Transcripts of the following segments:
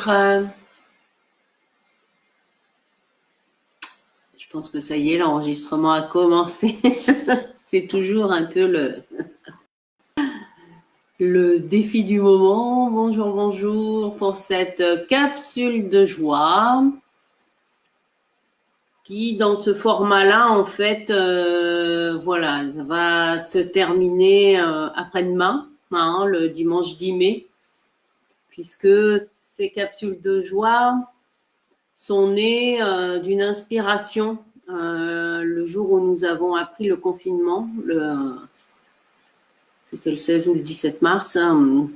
Je pense que ça y est, l'enregistrement a commencé. C'est toujours un peu le défi du moment. Bonjour, bonjour pour cette capsule de joie qui, dans ce format-là, en fait, voilà, ça va se terminer après-demain, hein, le dimanche 10 mai, puisque ces capsules de joie sont nées d'une inspiration le jour où nous avons appris le confinement, c'était le 16 ou le 17 mars, hein,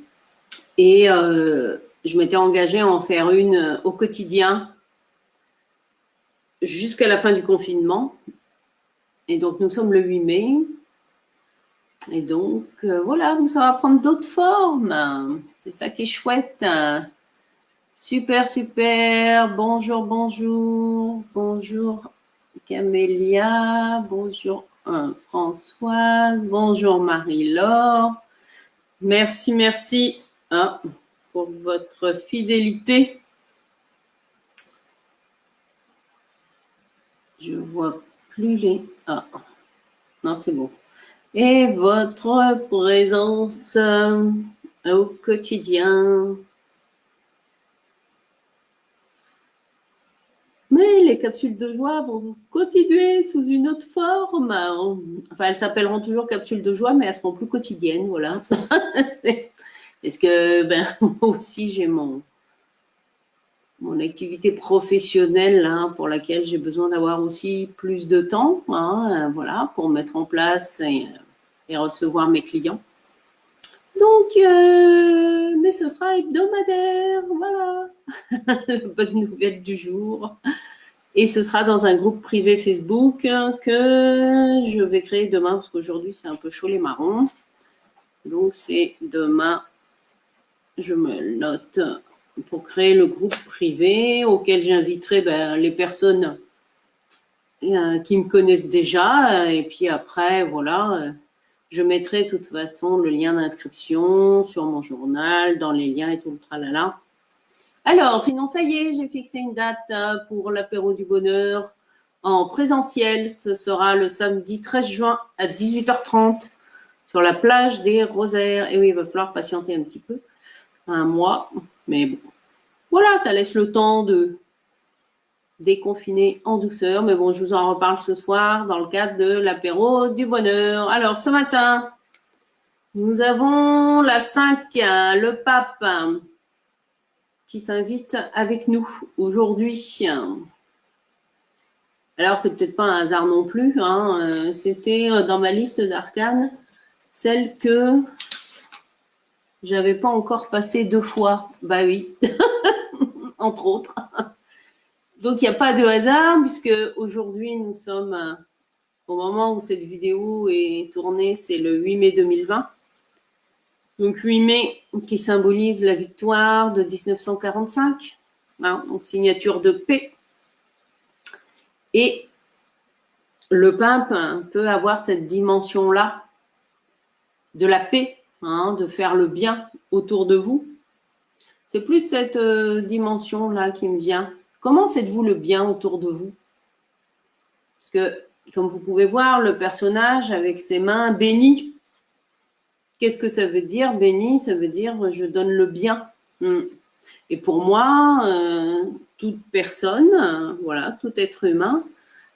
et je m'étais engagée à en faire une au quotidien jusqu'à la fin du confinement. Et donc, nous sommes le 8 mai. Et donc, voilà, ça va prendre d'autres formes. C'est ça qui est chouette. Super, super. Bonjour, bonjour. Bonjour Camélia. Bonjour Françoise. Bonjour Marie-Laure. Merci, merci pour votre fidélité. Je vois plus les... Ah, non, c'est bon. Et votre présence au quotidien. Mais les capsules de joie vont continuer sous une autre forme. Enfin, elles s'appelleront toujours capsules de joie, mais elles seront plus quotidiennes, voilà. Parce que moi aussi, j'ai mon activité professionnelle hein, pour laquelle j'ai besoin d'avoir aussi plus de temps, hein, voilà, pour mettre en place et recevoir mes clients. Donc, mais ce sera hebdomadaire, voilà, la bonne nouvelle du jour. Et ce sera dans un groupe privé Facebook que je vais créer demain, parce qu'aujourd'hui c'est un peu chaud les marrons. Donc c'est demain, je me le note, pour créer le groupe privé auquel j'inviterai les personnes qui me connaissent déjà. Et puis après, voilà, je mettrai de toute façon le lien d'inscription sur mon journal, dans les liens et tout le tralala. Alors, sinon, ça y est, j'ai fixé une date pour l'apéro du bonheur en présentiel. Ce sera le samedi 13 juin à 18h30 sur la plage des Rosaires. Et oui, il va falloir patienter un petit peu, un mois. Mais bon, voilà, ça laisse le temps de déconfiner en douceur. Mais bon, je vous en reparle ce soir dans le cadre de l'apéro du bonheur. Alors, ce matin, nous avons la 5, le pape qui s'invite avec nous aujourd'hui. Alors, c'est peut-être pas un hasard non plus, hein, c'était dans ma liste d'arcanes, celle que j'avais pas encore passée 2 fois. Bah oui, entre autres. Donc, il n'y a pas de hasard, puisque aujourd'hui, nous sommes, au moment où cette vidéo est tournée, c'est le 8 mai 2020. Donc, 8 mai qui symbolise la victoire de 1945, hein, donc signature de paix. Et le pape peut avoir cette dimension-là de la paix, hein, de faire le bien autour de vous. C'est plus cette dimension-là qui me vient. Comment faites-vous le bien autour de vous? Parce que, comme vous pouvez voir, le personnage avec ses mains bénies, qu'est-ce que ça veut dire, béni? Ça veut dire je donne le bien. Et pour moi, toute personne, voilà, tout être humain,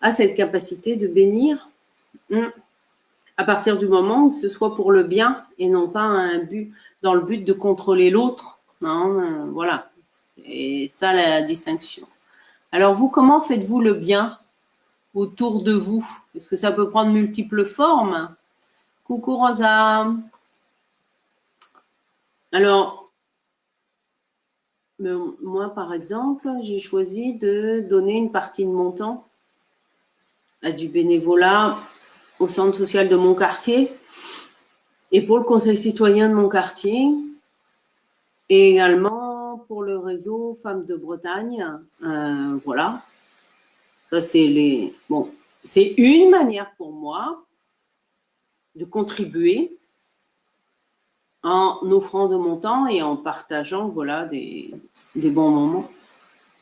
a cette capacité de bénir à partir du moment où ce soit pour le bien et non pas dans le but de contrôler l'autre. Voilà. Et ça, la distinction. Alors vous, comment faites-vous le bien autour de vous? Est-ce que ça peut prendre multiples formes? Coucou Rosa. Alors, moi, par exemple, j'ai choisi de donner une partie de mon temps à du bénévolat au centre social de mon quartier et pour le conseil citoyen de mon quartier et également pour le réseau Femmes de Bretagne. Voilà. Ça, c'est c'est une manière pour moi de contribuer en offrant de mon temps et en partageant voilà, des bons moments.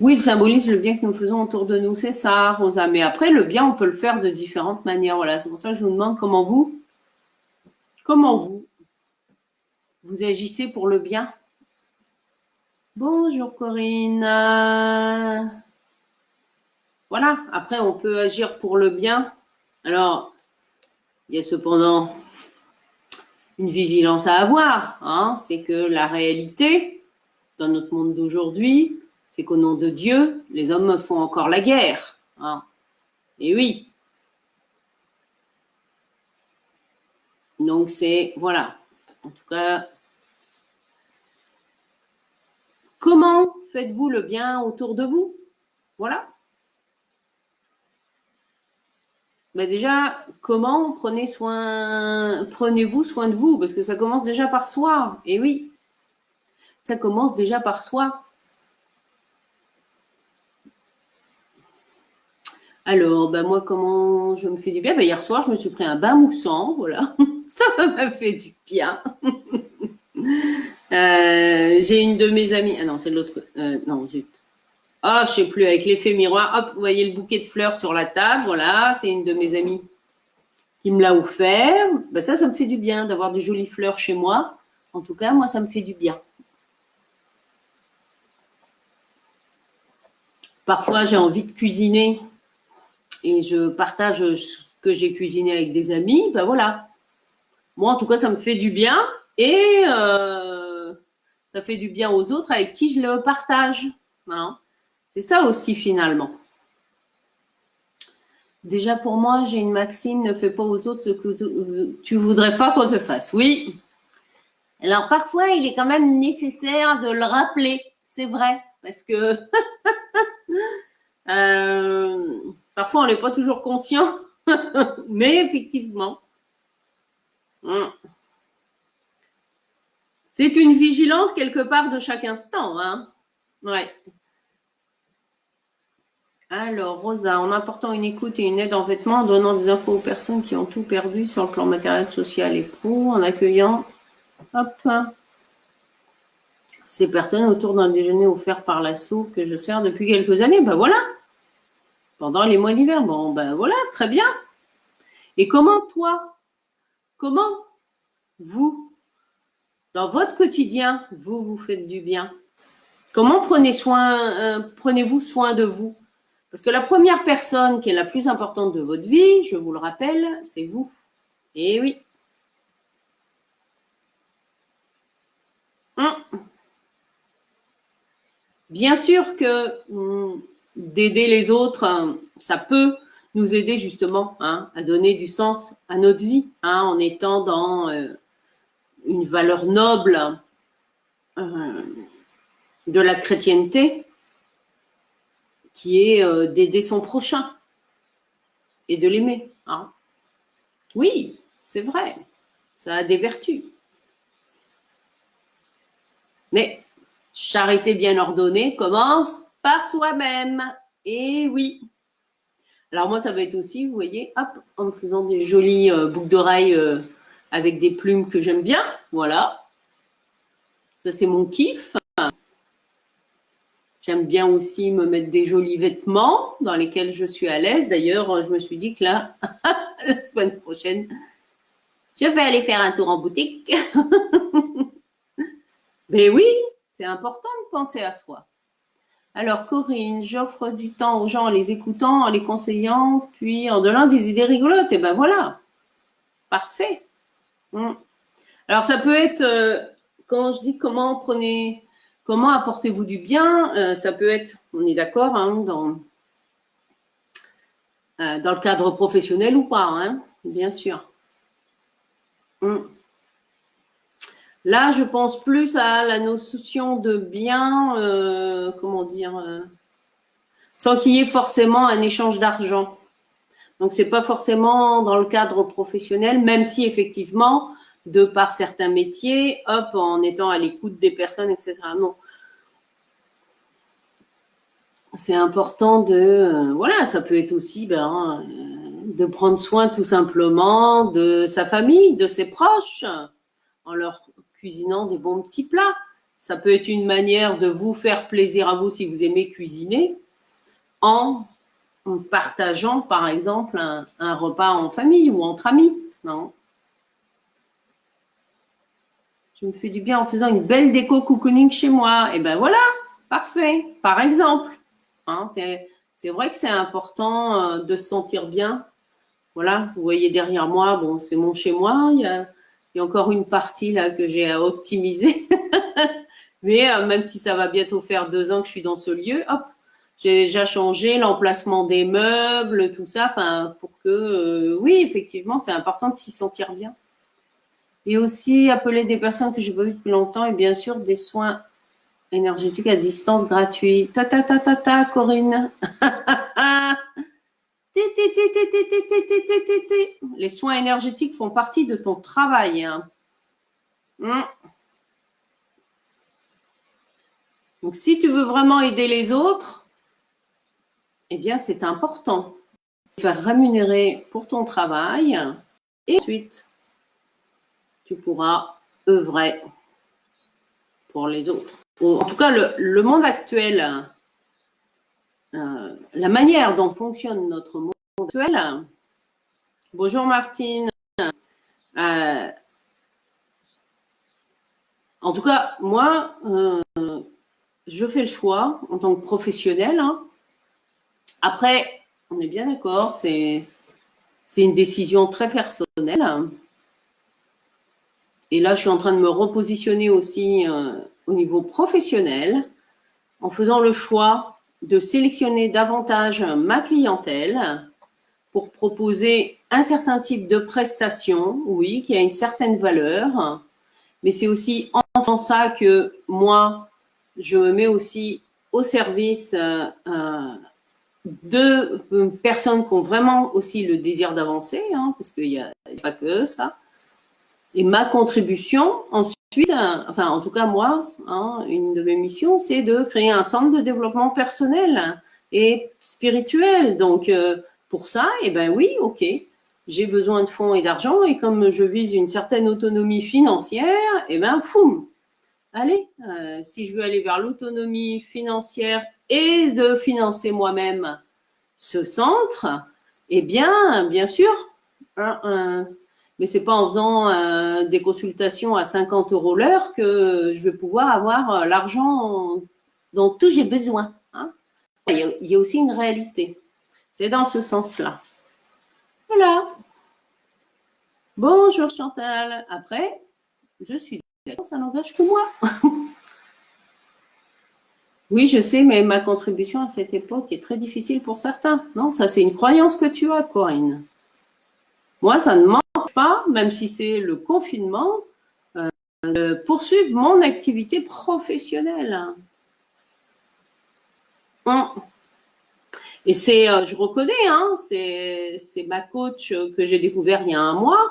Oui, il symbolise le bien que nous faisons autour de nous, c'est ça, Rosa. Mais après, le bien, on peut le faire de différentes manières. Voilà, c'est pour ça que je vous demande comment vous agissez pour le bien. Bonjour Corinne. Voilà, après, on peut agir pour le bien. Alors, il y a cependant une vigilance à avoir. Hein, c'est que la réalité, dans notre monde d'aujourd'hui, c'est qu'au nom de Dieu, les hommes font encore la guerre. Hein. Et oui. Donc c'est, voilà. En tout cas, comment faites-vous le bien autour de vous? Voilà. Ben déjà, comment prenez-vous soin de vous? Parce que ça commence déjà par soi. Et oui, ça commence déjà par soi. Alors, ben moi, comment je me fais du bien? Ben hier soir, je me suis pris un bain moussant, voilà. Ça m'a fait du bien. J'ai une de mes amies. Ah non, c'est l'autre. Non, zut. Ah, je sais plus, avec l'effet miroir. Hop, vous voyez le bouquet de fleurs sur la table. Voilà, c'est une de mes amies qui me l'a offert. Ben ça me fait du bien d'avoir des jolies fleurs chez moi. En tout cas, moi, ça me fait du bien. Parfois, j'ai envie de cuisiner et je partage ce que j'ai cuisiné avec des amis. Ben voilà. Moi, en tout cas, ça me fait du bien et ça fait du bien aux autres avec qui je le partage. Voilà. C'est ça aussi, finalement. Déjà, pour moi, j'ai une maxime, ne fais pas aux autres ce que tu voudrais pas qu'on te fasse. Oui. Alors, parfois, il est quand même nécessaire de le rappeler. C'est vrai. Parce que parfois, on n'est pas toujours conscient. Mais effectivement, c'est une vigilance quelque part de chaque instant. Hein. Ouais. Alors, Rosa, en apportant une écoute et une aide en vêtements, en donnant des infos aux personnes qui ont tout perdu sur le plan matériel, social et pro, en accueillant, hop, ces personnes autour d'un déjeuner offert par l'assaut que je sers depuis quelques années. Ben voilà, pendant les mois d'hiver. Bon, ben voilà, très bien. Et comment comment vous, dans votre quotidien, vous faites du bien? Comment prenez-vous soin de vous? Parce que la première personne qui est la plus importante de votre vie, je vous le rappelle, c'est vous. Et oui. Bien sûr que d'aider les autres, ça peut nous aider justement à donner du sens à notre vie, en étant dans une valeur noble de la chrétienté, qui est d'aider son prochain et de l'aimer. Hein. Oui, c'est vrai, ça a des vertus. Mais charité bien ordonnée commence par soi-même. Et oui. Alors moi, ça va être aussi, vous voyez, hop, en me faisant des jolies boucles d'oreilles avec des plumes que j'aime bien. Voilà. Ça, c'est mon kiff. J'aime bien aussi me mettre des jolis vêtements dans lesquels je suis à l'aise. D'ailleurs, je me suis dit que là, la semaine prochaine, je vais aller faire un tour en boutique. Mais oui, c'est important de penser à soi. Alors, Corinne, j'offre du temps aux gens en les écoutant, en les conseillant, puis en donnant des idées rigolotes. Et ben voilà, parfait. Alors, ça peut être, quand je dis comment apportez-vous du bien, ça peut être, on est d'accord, dans le cadre professionnel ou pas, bien sûr. Là, je pense plus à la notion de bien, comment dire, sans qu'il y ait forcément un échange d'argent. Donc, c'est pas forcément dans le cadre professionnel, même si effectivement, de par certains métiers, hop, en étant à l'écoute des personnes, etc. Non. C'est important de, voilà, ça peut être aussi, de prendre soin tout simplement de sa famille, de ses proches, en leur cuisinant des bons petits plats. Ça peut être une manière de vous faire plaisir à vous si vous aimez cuisiner en partageant, par exemple, un repas en famille ou entre amis. Non. Je me fais du bien en faisant une belle déco cocooning chez moi. Et ben voilà, parfait. Par exemple, hein, c'est vrai que c'est important de se sentir bien. Voilà, vous voyez derrière moi, bon, c'est mon chez moi. Il y a encore une partie là que j'ai à optimiser. Mais même si ça va bientôt faire 2 ans que je suis dans ce lieu, hop, j'ai déjà changé l'emplacement des meubles, tout ça, enfin, pour que, oui, effectivement, c'est important de s'y sentir bien. Et aussi appeler des personnes que j'ai pas vues depuis longtemps et bien sûr des soins énergétiques à distance gratuits. Ta, Corinne. Les soins énergétiques font partie de ton travail. Hein. Donc, si tu veux vraiment aider les autres, eh bien, c'est important de faire rémunérer pour ton travail et ensuite, tu pourras œuvrer pour les autres. En tout cas, le monde actuel, la manière dont fonctionne notre monde actuel. Bonjour Martine. En tout cas, moi, je fais le choix en tant que professionnel. Hein. Après, on est bien d'accord, c'est une décision très personnelle. Et là, je suis en train de me repositionner aussi au niveau professionnel en faisant le choix de sélectionner davantage ma clientèle pour proposer un certain type de prestation, oui, qui a une certaine valeur, mais c'est aussi en faisant ça que moi, je me mets aussi au service de personnes qui ont vraiment aussi le désir d'avancer, hein, parce qu'il n'y a pas que ça. Et ma contribution, ensuite, enfin en tout cas moi, hein, une de mes missions, c'est de créer un centre de développement personnel et spirituel. Donc pour ça, eh ben oui, ok, j'ai besoin de fonds et d'argent et comme je vise une certaine autonomie financière, eh ben foum, allez, si je veux aller vers l'autonomie financière et de financer moi-même ce centre, eh bien sûr, mais c'est pas en faisant des consultations à 50 € l'heure que je vais pouvoir avoir l'argent dont tout j'ai besoin. Hein. Il y a aussi une réalité. C'est dans ce sens-là. Voilà. Bonjour Chantal. Après, je suis d'accord, ça n'engage que moi. Oui, je sais, mais ma contribution à cette époque est très difficile pour certains. Non, ça c'est une croyance que tu as, Corinne. Moi, ça ne m'empêche pas, même si c'est le confinement, de poursuivre mon activité professionnelle. Et c'est, je reconnais, hein, c'est ma coach que j'ai découvert il y a 1 mois,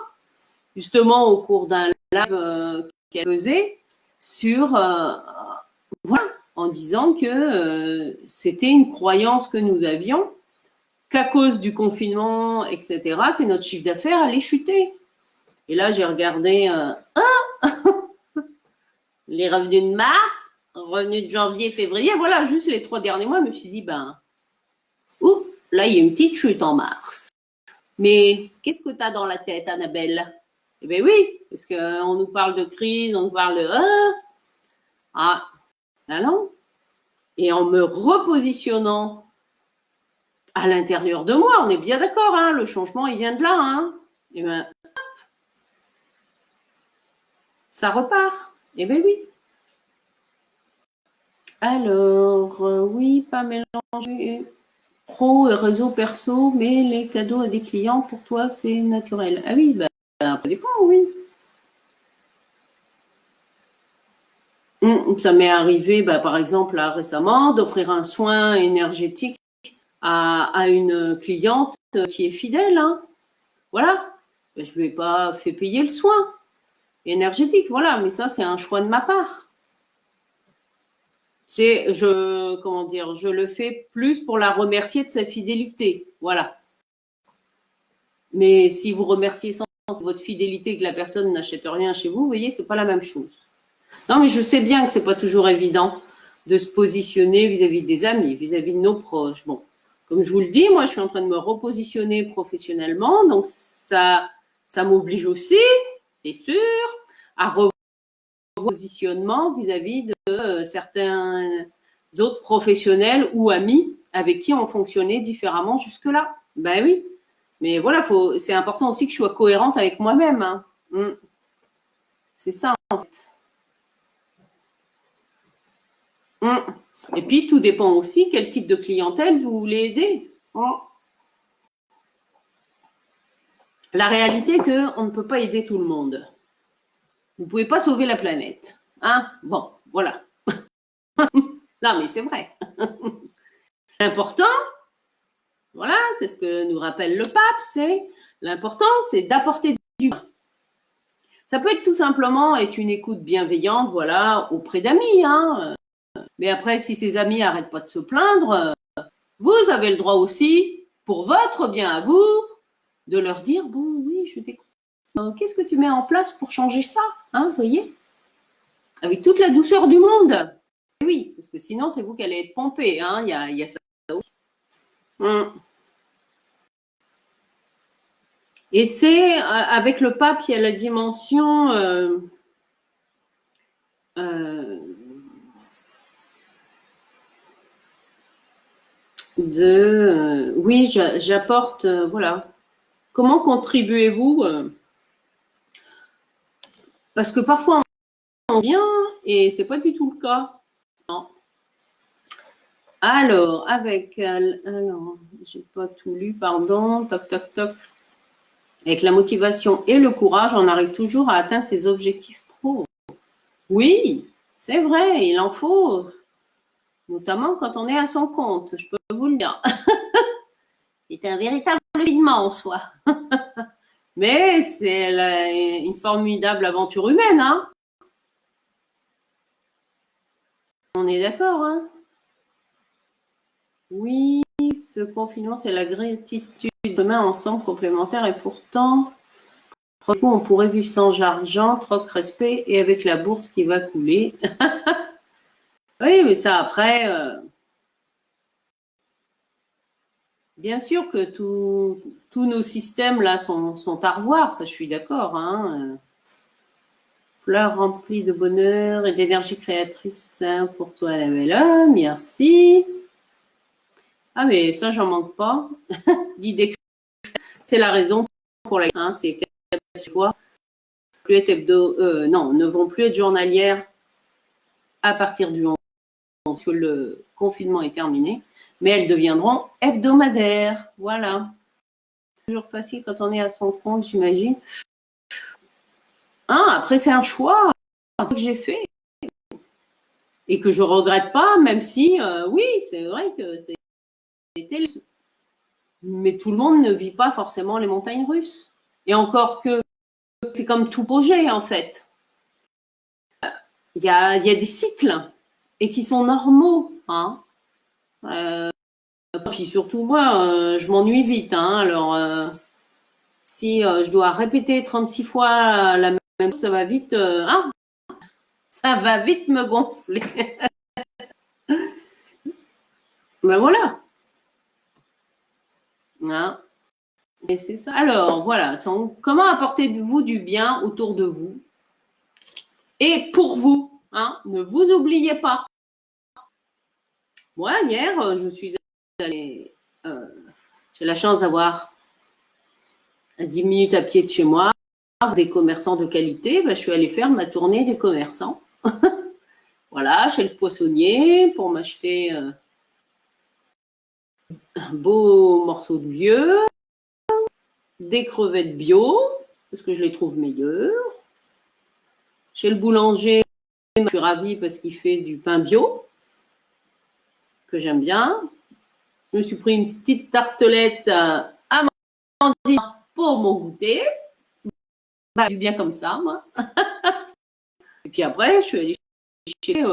justement au cours d'un live qu'elle faisait sur, voilà, en disant que c'était une croyance que nous avions, qu'à cause du confinement, etc., que notre chiffre d'affaires allait chuter. Et là, j'ai regardé les revenus de mars, revenus de janvier, février, voilà, juste les 3 derniers mois, je me suis dit, ben, ouh, là, il y a une petite chute en mars. Mais qu'est-ce que tu as dans la tête, Annabelle? Eh bien oui, parce qu'on nous parle de crise, on nous parle de... Ah, non. Et en me repositionnant à l'intérieur de moi, on est bien d'accord, hein, le changement, il vient de là. Hein. Et bien, ça repart. Eh bien oui. Alors, oui, pas mélanger pro et réseau perso, mais les cadeaux à des clients, pour toi, c'est naturel. Ah oui, ben, ça dépend, oui. Ça m'est arrivé, bah, par exemple, là, récemment, d'offrir un soin énergétique à une cliente qui est fidèle. Hein. Voilà. Je ne lui ai pas fait payer le soin énergétique, voilà, mais ça, c'est un choix de ma part. Comment dire, je le fais plus pour la remercier de sa fidélité, voilà. Mais si vous remerciez sans votre fidélité que la personne n'achète rien chez vous, vous voyez, c'est pas la même chose. Non, mais je sais bien que c'est pas toujours évident de se positionner vis-à-vis des amis, vis-à-vis de nos proches. Bon, comme je vous le dis, moi, je suis en train de me repositionner professionnellement, donc ça m'oblige aussi, c'est sûr, à revoir le positionnement vis-à-vis de certains autres professionnels ou amis avec qui on fonctionnait différemment jusque-là. Ben oui. Mais voilà, c'est important aussi que je sois cohérente avec moi-même. Hein. C'est ça, en fait. Et puis, tout dépend aussi quel type de clientèle vous voulez aider. La réalité est qu'on ne peut pas aider tout le monde. Vous ne pouvez pas sauver la planète. Hein? Bon, voilà. Non, mais c'est vrai. L'important, voilà, c'est ce que nous rappelle le pape, l'important, c'est d'apporter du bien. Ça peut être tout simplement être une écoute bienveillante, voilà, auprès d'amis. Hein. Mais après, si ces amis n'arrêtent pas de se plaindre, vous avez le droit aussi, pour votre bien à vous, de leur dire, bon, oui, je t'écoute. Qu'est-ce que tu mets en place pour changer ça, hein, vous voyez? Avec toute la douceur du monde. Et oui, parce que sinon, c'est vous qui allez être pompé. Hein, y a ça aussi. Et c'est, avec le pape, il y a la dimension oui, j'apporte, voilà. Comment contribuez-vous parce que parfois on vient et c'est pas du tout le cas. Non. Alors, alors, j'ai pas tout lu, pardon. Toc, toc, toc. Avec la motivation et le courage, on arrive toujours à atteindre ses objectifs pro. Oui, c'est vrai, il en faut, notamment quand on est à son compte. Je peux vous le dire. C'est un véritable événement en soi. Mais c'est une formidable aventure humaine, hein. On est d'accord, hein. Oui, ce confinement, c'est la gratitude demain ensemble complémentaire et pourtant, on pourrait vivre sans argent, troc respect et avec la bourse qui va couler. Oui, mais ça après, bien sûr que tous nos systèmes là sont à revoir, ça je suis d'accord. Hein. Fleurs remplies de bonheur et d'énergie créatrice hein, pour toi la belle homme, merci. Ah mais ça j'en manque pas. D'idées. C'est la raison pour laquelle hein, c'est 4 fois plus être non, ne vont plus être journalières à partir du 11 parce que le confinement est terminé, mais elles deviendront hebdomadaires. Voilà. Toujours facile quand on est à son compte, j'imagine. Hein, après, c'est un choix que j'ai fait et que je regrette pas, même si, oui, c'est vrai que c'était. Mais tout le monde ne vit pas forcément les montagnes russes. Et encore que c'est comme tout projet, en fait. Il y a des cycles et qui sont normaux. Hein. Puis surtout, moi, je m'ennuie vite. Hein. Alors, si je dois répéter 36 fois la même chose, ça va vite. Hein, ça va vite me gonfler. Ben voilà. Hein. Et c'est ça. Alors, voilà. Comment apporter de vous du bien autour de vous et pour vous. Hein. Ne vous oubliez pas. Moi, hier, je suis allée. J'ai la chance d'avoir 10 minutes à pied de chez moi, des commerçants de qualité. Ben, je suis allée faire ma tournée des commerçants. Voilà, chez le poissonnier pour m'acheter un beau morceau de vieux, des crevettes bio, parce que je les trouve meilleures. Chez le boulanger, je suis ravie parce qu'il fait du pain bio, que j'aime bien. Je me suis pris une petite tartelette amandine pour mon goûter. Bah, du bien comme ça, moi. Et puis après, je suis allée chercher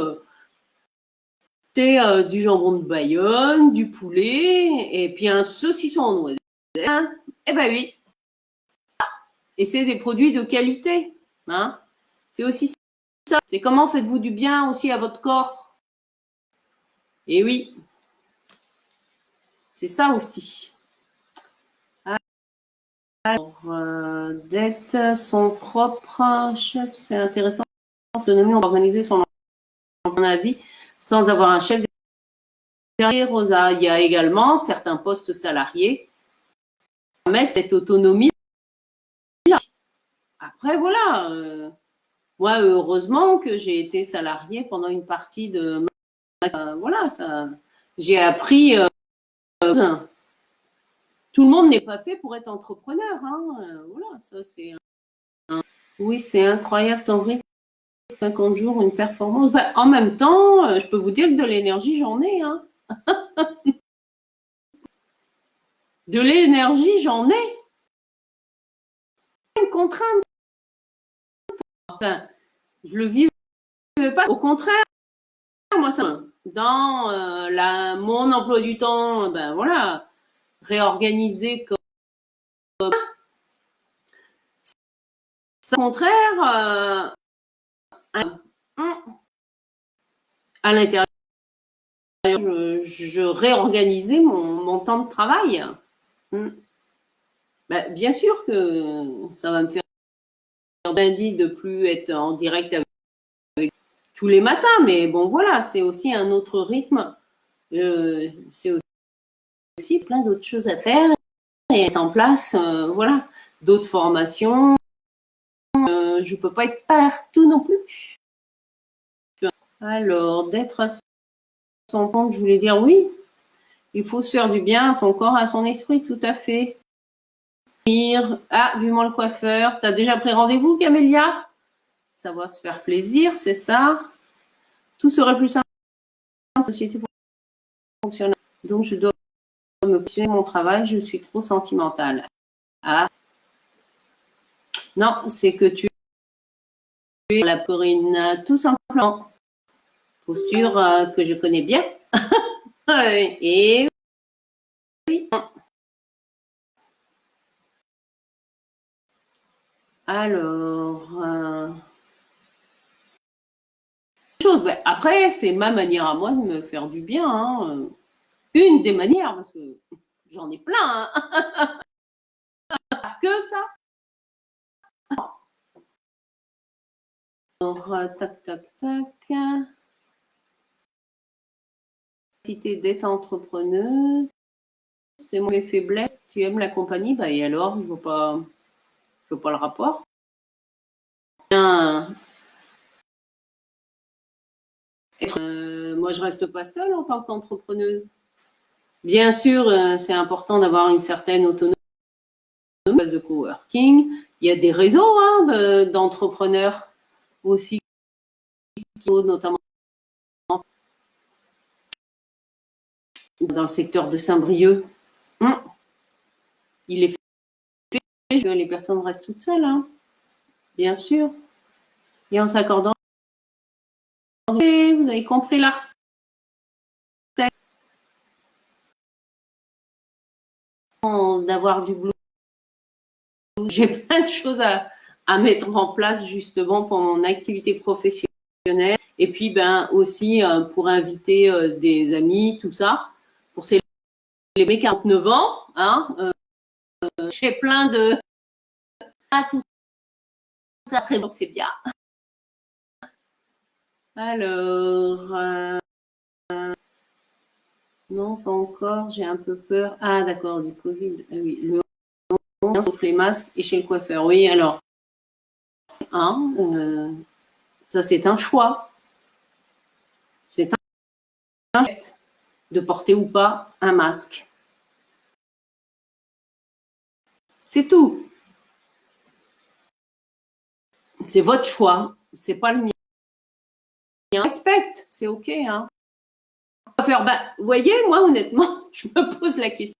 du jambon de Bayonne, du poulet, et puis un saucisson en noisette. Eh ben oui. Et c'est des produits de qualité. Hein. C'est aussi ça. C'est comment faites-vous du bien aussi à votre corps. Et oui, c'est ça aussi. Alors, d'être son propre chef, c'est intéressant. L'autonomie, on va organiser son avis sans avoir un chef derrière, Rosa. Il y a également certains postes salariés à mettre cette autonomie là. Après, voilà. Moi, heureusement que j'ai été salariée pendant une partie de ma... voilà, ça... J'ai appris... tout le monde n'est pas fait pour être entrepreneur. Hein. Voilà, ça c'est... Oui, c'est incroyable ton rythme. 50 jours, une performance. Bah, en même temps, je peux vous dire que de l'énergie, j'en ai. Hein. De l'énergie, j'en ai. Une contrainte. Enfin, je le vivais pas. Au contraire, moi, ça, dans mon emploi du temps, ben voilà, réorganiser comme au contraire, à l'intérieur, je réorganisais mon temps de travail. Ben, bien sûr que ça va me faire lundi de plus être en direct avec tous les matins, mais bon voilà, c'est aussi un autre rythme. C'est aussi plein d'autres choses à faire et mettre en place, voilà, d'autres formations. Je peux pas être partout non plus. Alors, d'être à son compte, je voulais dire oui, il faut se faire du bien à son corps, à son esprit, tout à fait. Ah, vivement le coiffeur. T'as déjà pris rendez-vous, Camélia? Savoir se faire plaisir, c'est ça. Tout serait plus simple dans la société fonctionnelle. Donc, je dois me questionner mon travail, je suis trop sentimentale. Ah. Non, c'est que tu es la Corinne, tout simplement. Posture que je connais bien. Et oui. Alors, après, c'est ma manière à moi de me faire du bien. Hein. Une des manières, parce que j'en ai plein. Hein. Que ça. Alors, tac, tac, tac. Capacité d'être entrepreneuse. C'est mon faiblesse. Tu aimes la compagnie, bah, et alors, je vois pas le rapport. Moi, je reste pas seule en tant qu'entrepreneuse. Bien sûr, c'est important d'avoir une certaine autonomie de coworking. Il y a des réseaux hein, d'entrepreneurs aussi, notamment dans le secteur de Saint-Brieuc. Il est fait que les personnes restent toutes seules, hein, bien sûr. Et en s'accordant, vous avez compris la recette. D'avoir du boulot. J'ai plein de choses à mettre en place justement pour mon activité professionnelle. Et puis ben aussi pour inviter des amis, tout ça, pour célébrer mes 49 ans. Hein, j'ai plein de... tout ça très bon, c'est bien. Alors, non, pas encore, j'ai un peu peur. Ah d'accord, du Covid. Ah, oui, le sauf les masques et chez le coiffeur. Oui, alors, hein, ça c'est un choix. C'est un fait de porter ou pas un masque. C'est tout. C'est votre choix, c'est pas le mien. Respecte, c'est ok. Hein. Vous voyez, moi honnêtement, je me pose la question.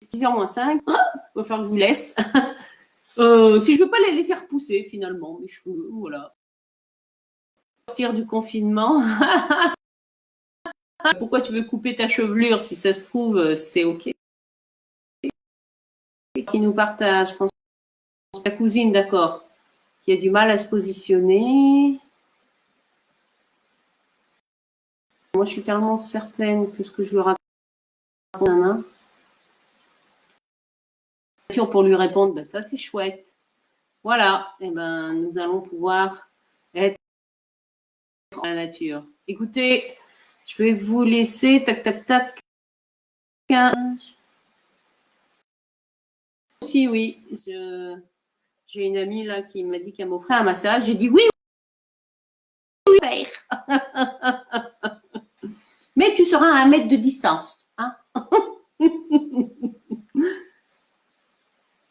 6h moins 5, il va falloir que je vous laisse. Si je veux pas les laisser repousser finalement, mes cheveux, voilà. Sortir du confinement. Pourquoi tu veux couper ta chevelure si ça se trouve, c'est ok. Qui nous partage Ta cousine, d'accord, qui a du mal à se positionner. Moi, je suis tellement certaine que ce que je lui raconte, pour lui répondre, ben ça c'est chouette. Voilà, et ben nous allons pouvoir être dans la nature. Écoutez, je vais vous laisser, tac tac tac. Si oui, j'ai une amie là qui m'a dit qu'elle m'offrait un massage. J'ai dit oui, oui, oui. Mais tu seras à 1 mètre de distance. Hein.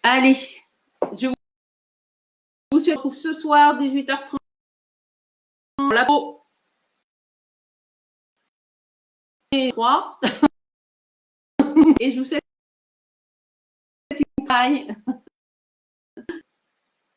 Allez, je vous retrouve ce soir, 18h30. La peau. Et 3. Et je vous souhaite une taille.